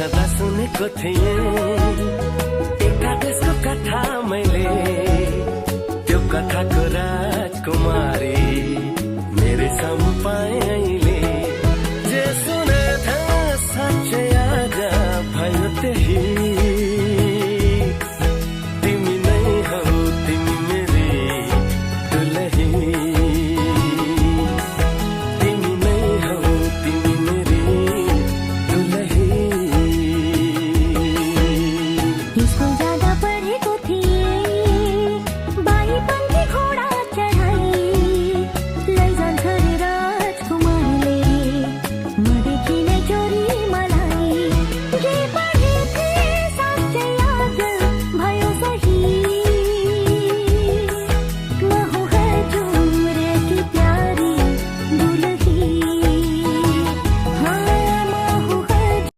छँदा सुनेको थिएँ एकादेशको कथा मैले, त्यो कथाको राजकुमारी मेरै सामु पाएँ अहिले। जे सुने था साँच्चै आज भयो त्यही